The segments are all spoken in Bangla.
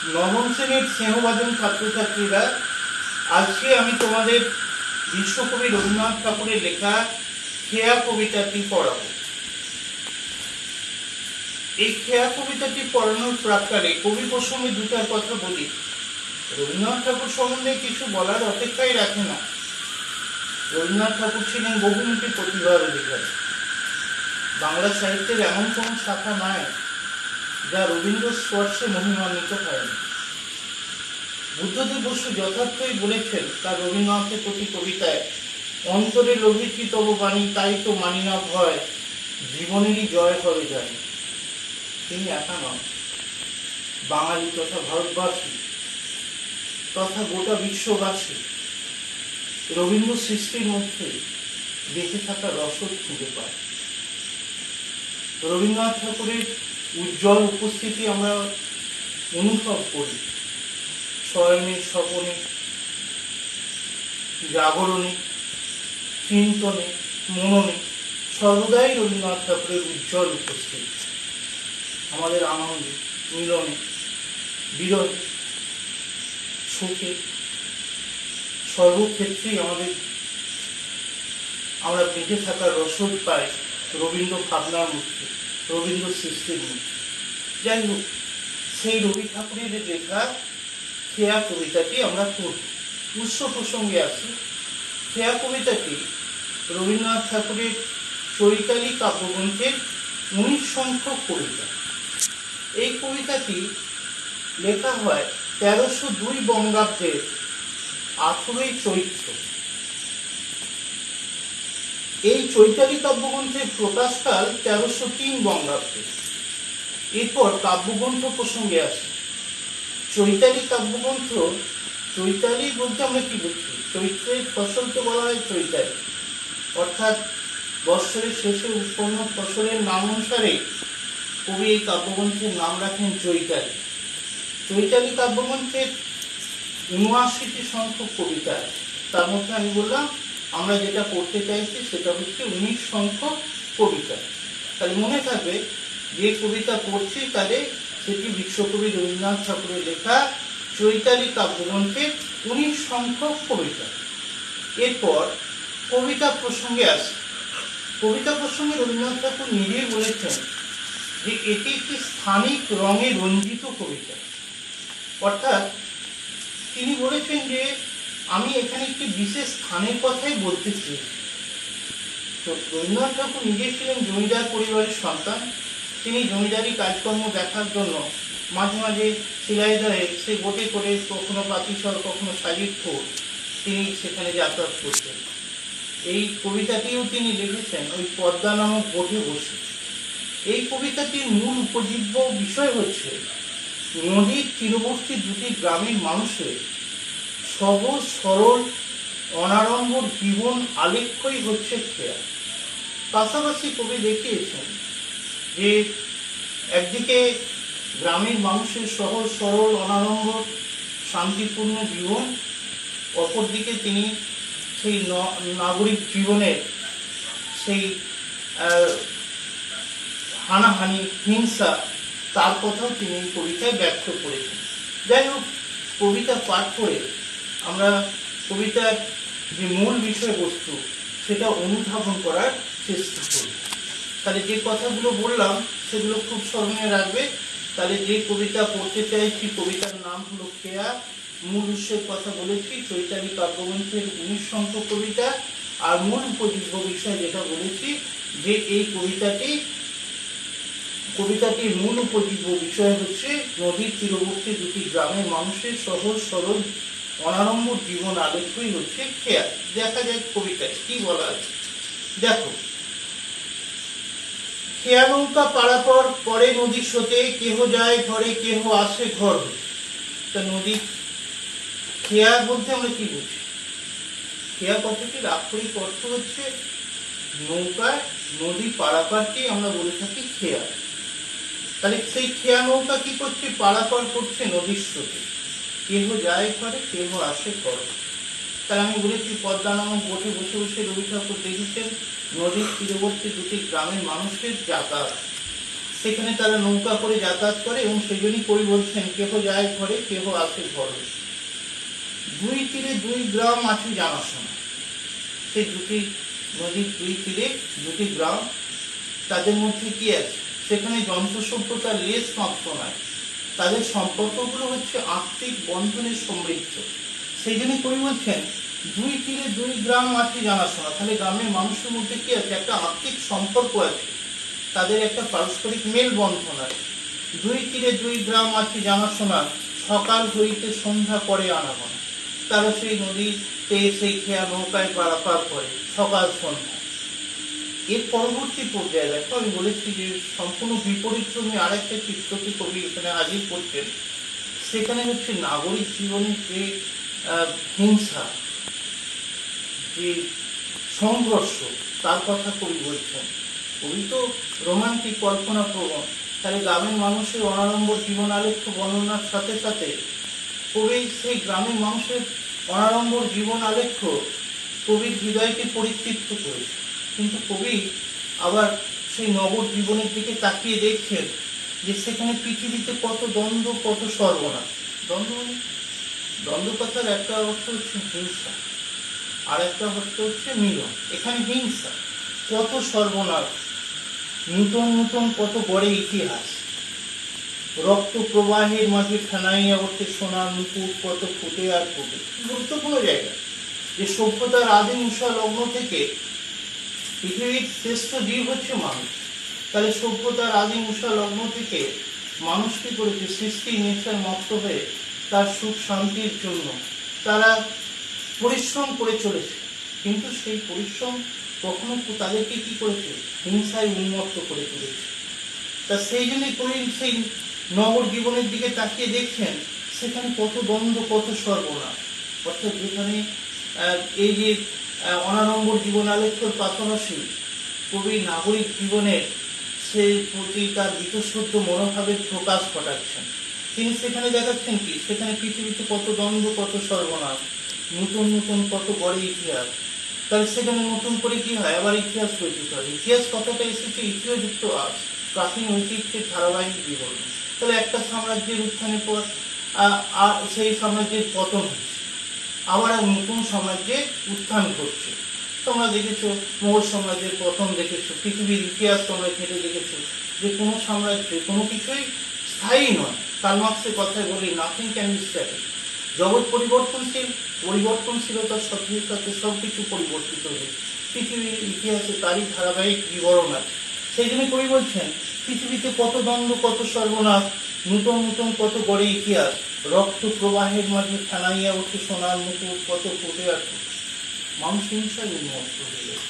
নবম শ্রেণীর স্নেহভাজন ছাত্রছাত্রীরা, আজকে আমি তোমাদের বিশ্বকবি রবীন্দ্রনাথ ঠাকুরের লেখা খেয়া কবিতাটি পড়াবো। এই খেয়া কবিতাটি পড়ানোর প্রাক্কালে কবি প্রসঙ্গে দুটার কথা বলি। রবীন্দ্রনাথ ঠাকুর সম্বন্ধে কিছু বলার অপেক্ষাই রাখে না। রবীন্দ্রনাথ ঠাকুর ছিলেন বহুমুখী প্রতিভার অধিকারী। বাংলা সাহিত্যের এমন কোন শাখা নাই যা রবীন্দ্র স্পর্শে মহিমান্বিত হয়নি। বুদ্ধদেব বসু যথার্থই বলেছেন তার রবীন্দ্রনাথের প্রতি কবিতায়, অন্তরে লোভিছি তব বাণী, তাই তো মানি না ভয়, জীবনেরই জয় হবে জানি। তিনি একা নন, বাঙালি তথা ভারতবাসী তথা গোটা বিশ্ববাসী রবীন্দ্র সৃষ্টির মধ্যে বেঁচে থাকা রসদ খুঁজে পায়। রবীন্দ্রনাথ ঠাকুরের উজ্জ্বল উপস্থিতি আমরা অনুভব করি শয়নে, স্বপনে, জাগরণে, চিন্তনে, মননে, সর্বদাই রবীন্দ্রনাথ ঠাকুরের উজ্জ্বল উপস্থিতি আমাদের আনন্দে, মিলনে, বিরহে, সুখে, সর্বক্ষেত্রেই আমরা বেঁচে থাকার রসদ পাই রবীন্দ্র ভাবনার মধ্যে, রবীন্দ্র সৃষ্টির মধ্যে। যাই হোক, সেই রবি ঠাকুরের লেখা খেয়া কবিতাটি আমরা পড়ব। উৎস প্রসঙ্গে আসি। খেয়া কবিতাটি রবীন্দ্রনাথ ঠাকুরের চৈতালি কাব্যগ্রন্থের 19 সংখ্যক কবিতা। এই কবিতাটি লেখা হয় 1302 বঙ্গাব্দের 18ই চৈত্র। এই চৈতালি কাব্যগ্রন্থের প্রকাশকাল 1303 বঙ্গাব্দে। এরপর কাব্যগ্রন্থ প্রসঙ্গে আসে। চৈতালি কাব্যগ্রন্থ, চৈতালি বলতে আমরা কি বুঝি? চৈত্রের ফসলকে বলা হয় চৈতালি, অর্থাৎ বৎসরের শেষে উৎপন্ন ফসলের নাম অনুসারে কবি এই কাব্যগ্রন্থের নাম রাখেন চৈতালি। চৈতালি কাব্যগ্রন্থের 79টি সংখ্যক কবিতা, তার মধ্যে আমি বললাম আমরা যেটা পড়তে চাইছি সেটা হচ্ছে 19 সংখ্যক কবিতা। তাহলে মনে থাকবে যে কবিতা পড়ছি তাহলে সেটি বিশ্বকবি রবীন্দ্রনাথ ঠাকুরের লেখা চৈতালি কাব্যগ্রন্থের 19 সংখ্যক কবিতা। এরপর কবিতা প্রসঙ্গে আসে। কবিতা প্রসঙ্গে রবীন্দ্রনাথ ঠাকুর নিজেই বলেছেন যে এটি একটি স্থানিক রঙে রঞ্জিত কবিতা। অর্থাৎ তিনি বলেছেন যে আমি এখানে একটি বিশেষ স্থানের কথাই বলতে চেয়েছি। তো রবীন্দ্রনাথ ঠাকুর নিজে ছিলেন জমিদার পরিবারের সন্তান। তিনি জমিদারি কাজকর্ম দেখার জন্য মাঝে মাঝে শিলাইদহে সে বোটে করে কখনো পাতিসর, কখনো শালিখপুর তিনি সেখানে যাতায়াত করতেন। এই কবিতাটিও তিনি লিখেছেন ওই পদ্মা নামক বোটে বসে। এই কবিতাটির মূল উপজীব্য বিষয় হচ্ছে নদীর তীরবর্তী দুটি গ্রামের মানুষের সহজ সরল অনাড়ম্বর জীবন আলেখ্যই হচ্ছে খেয়া। পাশাপাশি কবি দেখিয়েছেন যে একদিকে গ্রামের মানুষের সহজ সরল অনাড়ম্বর শান্তিপূর্ণ জীবন, অপরদিকে তিনি সেই নাগরিক জীবনের সেই হানাহানি, হিংসা, তার কথাও তিনি এই কবিতায় ব্যক্ত করেছেন। যাই হোক, কবিতা পাঠ করে আমরা কবিতার যে মূল বিষয়বস্তু সেটা অনুধাবন করার চেষ্টা করি। তাহলে যে কথাগুলো বললাম সেগুলো খুব স্মরণে রাখবে। তাহলে যে কবিতা পড়তে চাইছি কবিতার নাম হলো খেয়া। মূল উৎসের কথা বলেছি চৈতালি কাব্যগ্রন্থের 19 সংখ্যক কবিতা। আর মূল উপজীব্য বিষয় যেটা বলেছি যে এই কবিতাটির মূল উপজীব্য বিষয় হচ্ছে নদীর তীরবর্তী দুটি গ্রামের মানুষের সহজ সরল অনাড়ম্বর জীবন আলেখ্যই হচ্ছে খেয়া। দেখা যায় কবিতায় কি বলা আছে। দেখো, খেয়া নৌকা পারাপার করে নদীর স্রোতে, কেহ যায় ঘরে কেহ আসে ঘর। তা নদী খেয়া বলতে আমরা কি বুঝি? খেয়া কথাটির আক্ষরিক অর্থ হচ্ছে নৌকায় নদী পারাপারকেই আমরা বলে থাকি খেয়া। তাহলে সেই খেয়া নৌকা কি করছে? পারাপার করছে নদীর স্রোতে, কেহ যায় ঘরে কেহ আসে ঘরে। তাহলে আমি বলেছি পদ্মা নামক বোটে বসে বসে রবি ঠাকুর দেখেছেন নদীর তীরবর্তী দুটি গ্রামের মানুষের যাতায়াত। সেখানে তারা নৌকা করে যাতায়াত করে, এবং সেই জন্যই কবি বলছেন কেহ যায় ঘরে কেহ আসে ঘরে। দুই তীরে দুই গ্রাম আছে জানাশোনা। সেই দুটি নদীর দুই তীরে দুটি গ্রাম, তাদের মধ্যে কি আছে? সেখানে যন্ত্র সভ্যতার লেশ মাত্র নয়, তাদের সম্পর্কগুলো হচ্ছে আত্মিক বন্ধনের সমৃদ্ধ। সেই জন্য কবি বলছেন দুই তীরে দুই গ্রাম আছে জানাশোনা। তাহলে গ্রামের মানুষের মধ্যে কি আছে? একটা আত্মিক সম্পর্ক আছে, তাদের একটা পারস্পরিক মেল বন্ধন আছে। দুই তীরে দুই গ্রাম আছে জানাশোনা, সকাল হইতে সন্ধ্যা করে আনাগোনা। তারা সেই নদীতে সেই খেয়া নৌকায় পারাপার করে সকাল সন্ধ্যা। এর পরবর্তী পর্যায়ে দেখো, আমি বলেছি যে সম্পূর্ণ বিপরীতক্রমী আরেকটা চিত্রকে কবি এখানে হাজির করছেন। সেখানে হচ্ছে নাগরিক জীবনের যে হিংসা, যে সংঘর্ষ, তার কথা কবি বলছেন। কবি তো রোমান্টিক কল্পনা প্রবণ, তাহলে গ্রামের মানুষের অনাড়ম্বর জীবন আলেখ্য বর্ণনার সাথে সাথে কবি সেই গ্রামের মানুষের অনাড়ম্বর জীবন আলেখ্য কবির হৃদয়কে পরিতৃপ্ত করেছে। কিন্তু কবি আবার সেই নগর জীবনের দিকে তাকিয়ে দেখছেন যে সেখানে পৃথিবীতে কত দ্বন্দ্ব, কত সর্বনাশ। দ্বন্দ্ব কথার একটা অর্থ হচ্ছে হিংসা, আর একটা অর্থ হচ্ছে মিলন। এখানে হিংসা, কত সর্বনাশ, নূতন নূতন কত গড়ে ইতিহাস, রক্ত প্রবাহের মাঝে ফেনাইয়া ওঠে সোনার মুকুট, কত ফুটে আর ফুটে। গুরুত্বপূর্ণ জায়গা যে সভ্যতার আদিম উষা লগ্ন থেকে পৃথিবীর শ্রেষ্ঠ জীব হচ্ছে মানুষ। তাহলে সভ্যতার আদিম উষা লগ্ন থেকে মানুষ কি করেছে? সৃষ্টি নেশায় মত্ত হয়ে তার সুখ শান্তির জন্য তারা পরিশ্রম করে চলেছে, কিন্তু সেই পরিশ্রম কখনো তাদেরকে কি করেছে? হিংসায় উন্মত্ত করে তুলেছে। তা সেই জন্যই কবি সেই নগর জীবনের দিকে তাকিয়ে দেখছেন সেখানে কত দ্বন্দ্ব, কত সর্বনাশ। অর্থাৎ যেখানে এই যে অনাড়ম্বর জীবন আলেখ্যর পাশাপাশি কবি নাগরিক জীবনের সেই প্রতি তার বীতশ্রদ্ধ মনোভাবের প্রকাশ ঘটাচ্ছেন। তিনি সেখানে দেখাচ্ছেন কি? সেখানে পৃথিবীতে কত দ্বন্দ্ব, কত সর্বনাশ, নতুন নতুন কত বড় ইতিহাস। তাহলে সেখানে নতুন করে কি হয়? আবার ইতিহাস রচিত হয়। ইতিহাস কথাটা এসেছে ইতিহাসযুক্ত আজ, প্রাচীন ঐতিহ্যের ধারাবাহিক বিবরণ। তাহলে একটা সাম্রাজ্যের উত্থানের পর সেই সাম্রাজ্যের পতন হচ্ছে, আবার নতুন সাম্রাজ্যের উত্থান ঘটছে। তোমরা দেখেছো মোগল সাম্রাজ্যের পতন, দেখেছো পৃথিবীর ইতিহাস তোমরা ঘেটে দেখেছো যে কোনো সাম্রাজ্যে কোনো কিছুই স্থায়ী নয়। কার্ল মার্ক্সের কথায় বলি, নাথিং ক্যান বি স্ট্যাটিক। জগৎ পরিবর্তনশীল, পরিবর্তনশীলতার সাথে সাথে সবকিছু পরিবর্তিত হয়েছে। পৃথিবীর ইতিহাসে তারই ধারাবাহিক বিবরণ আছে। সেই জন্য কবি বলছেন পৃথিবীতে কত দ্বন্দ্ব, কত সর্বনাশ, নূতন নূতন কত গড়ে ইতিহাস, রক্ত প্রবাহের মাঝে ফেনাইয়া ওঠে সোনার মুকুট, কত ফুটে আর মানুষ হিংসায় উন্মত্ত হয়ে গেছে।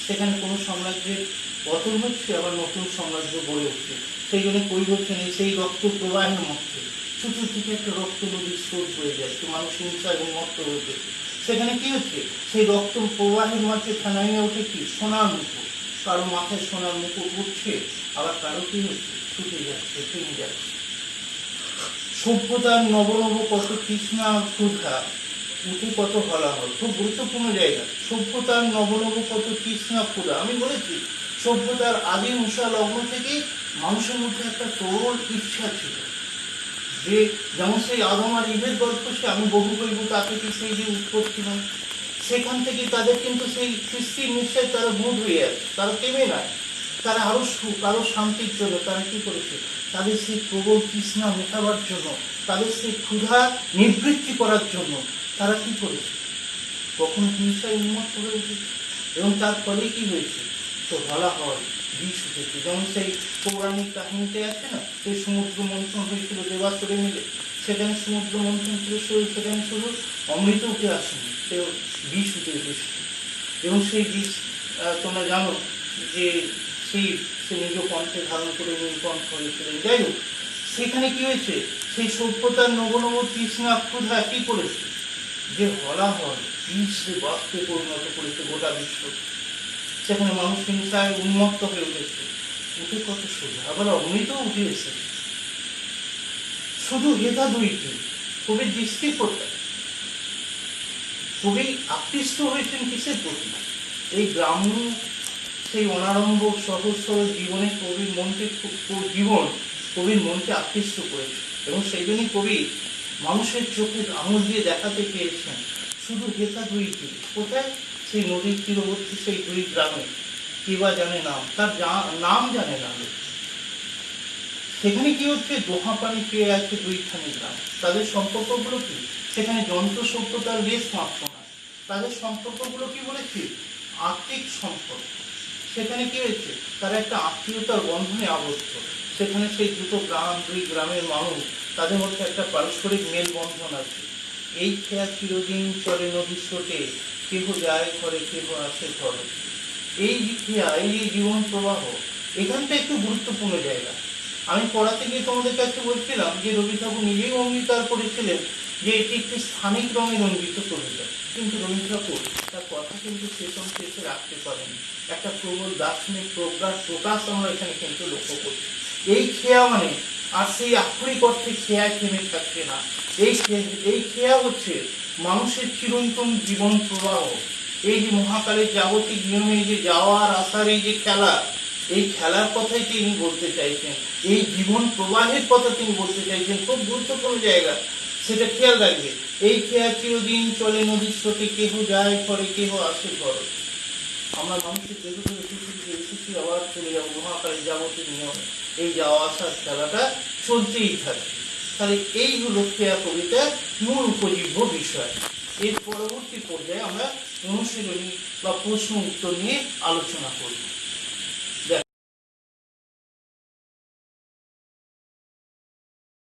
সেখানে কোনো সাম্রাজ্যের পতন হচ্ছে, আবার নতুন সাম্রাজ্য গড়ে উঠছে। সেই জন্য কবি বলছেন সেই রক্ত প্রবাহের মধ্যে চতুর্দিকে একটা রক্ত নদীর স্রোত বয়ে যাচ্ছে, মানুষ হিংসায় উন্মত্ত হয়েছে। সেখানে কি হচ্ছে? সেই রক্ত প্রবাহের মাঝে ফেনাইয়া ওঠে কি? সোনার মুকুট। কারো মাথায় সোনার মুকুট উঠছে, আবার কারো কি হচ্ছে? ছুটে যাচ্ছে, থেমে যাচ্ছে। সভ্যতার নব নব কত তৃষ্ণা ক্ষুধা, উঠে কত হলাহল। খুব গুরুত্বপূর্ণ জায়গা। সভ্যতার নব নব কত তৃষ্ণা ক্ষুধা। আমি বলেছি সভ্যতার আদিম উষা লগ্ন থেকেই মানুষের মধ্যে একটা প্রবল ইচ্ছা ছিল, যে যেমন সেই আদম আর ইভের গল্প, সে আমি বহু বলবো তাকে কি সেই যে উৎপত্তি নয়, সেখান থেকে তাদের কিন্তু সেই সৃষ্টির নিশ্চয় তারা মুড হয়ে আছে, তারা থেমে নাই। তারা আরো সুখ, আরো শান্তির জন্য তারা কি করেছে? তাদের সেই প্রবল তৃষ্ণা মেটাবার জন্য, তাদের সেই ক্ষুধা নিবৃত্তি করার জন্য তারা কি করেছে? কখনো হিংসায় উন্মত্ত হয়ে উঠেছে, এবং তার ফলে কি হয়েছে? তো বলা হয় বিষ উঠেছে। যেমন সেই পৌরাণিক কাহিনীতে আছে না, সেই সমুদ্র মন্থন হয়েছিল দেবাসুরে মিলে, সেখানে সমুদ্র মন্থন ছিল, সেখানে শুধু অমৃত উঠে আসেনি, সে বিষ উঠে এসেছে। এবং সেই বিষ তোমরা জানো যে সে নিজ কণ্ঠে ধারণ করে নীলকণ্ঠ হয়েছিলেন। যাই হোক, সেখানে কি হয়েছে? সেই সভ্যতার নব নব তৃষ্ণা ক্ষুধা কি করেছে? যে হলাহল বিষে বাষ্পে পরিণত করেছে গোটা বিশ্ব। সেখানে মানুষ হিংসায় উন্মত্ত হয়ে উঠেছে, উঠে কত সোজা, আবার অমৃত উঠে এসেছে। শুধু হেতা দুইটি, কবির দৃষ্টি কোথায়? কবি আকৃষ্ট হয়েছেন কিসের প্রতি? এই গ্রাম্য সেই অনারম্ভ সহজ সরল জীবনে কবির মনকে আকৃষ্ট করেছে, এবং সেই জন্যই কবি মানুষের চোখে আঙুল দিয়ে দেখাতে চেয়েছেন শুধু হেতা দুই তীর। কোথায়? সেই নদীর তীরবর্তী সেই দুই গ্রামে। কে বা জানে নাম, তার নাম জানে না। সেখানে কি হচ্ছে? দোহা পানি পেয়ে আছে দুইখানি গ্রাম। তাদের সম্পর্কগুলো কি? সেখানে যন্ত্র সভ্যতার লেশ মাত্র না। তাদের সম্পর্কগুলো কি বলেছি? আত্মিক সম্পর্ক। সেখানে কি হয়েছে? তারা একটা আত্মীয়তার বন্ধনে আবদ্ধ। সেখানে সেই দুই গ্রামের মানুষ, তাদের মধ্যে একটা পারস্পরিক মেলবন্ধন আছে। এই খেয়া চিরদিন চলে নদীর স্রোতে, কেহ যায় ঘরে কেহ আসে ঘরে। এই যে খেয়া, এই যে জীবন প্রবাহ, এখানটা একটু গুরুত্বপূর্ণ জায়গা। আমি পড়াতে গিয়ে তোমাদের কাছে বলছিলাম যে রবি ঠাকুর নিজেই অঙ্গীকার করেছিলেন যে এটি একটি স্থানিক রঙের অঙ্কিত কবিতা, কিন্তু রবি ঠাকুর তার কথা কিন্তু শেষ অংশে এসে রাখতে পারেন। একটা প্রবল দার্শনিক প্রকাশ আমরা এখানে কিন্তু লক্ষ্য করি। এই খেয়া মানে আর সেই আক্ষরিক অর্থে খেয়ায় থেমে থাকছে না। এই খেয়া হচ্ছে মানুষের চিরন্তন জীবন প্রবাহ। এই যে মহাকালের জাগতিক নিয়মে যে যাওয়ার আসার এই যে খেলা, এই খেলার কথাই তিনি বলতে চাইছেন, এই জীবন প্রবাহের কথা তিনি বলতে চাইছেন। খুব গুরুত্বপূর্ণ জায়গা, সেটা খেয়াল রাখবে। এই খেয়া চিরদিন চলে নদীর স্রোতে, কেহ যায় ঘরে কেহ আসে ঘরে। আমরা মানুষের দেহ থেকে পৃথিবীতে এসেছি, আবার চলে যাবো। মহাকালের জাগতিক নিয়মে এই যাওয়া আসার খেলাটা চলতেই থাকে। তাহলে এই হলো খেয়া কবিতার মূল উপজীব্য বিষয়। এর পরবর্তী পর্যায়ে আমরা অনুশীলনী বা প্রশ্ন উত্তর নিয়ে আলোচনা করব।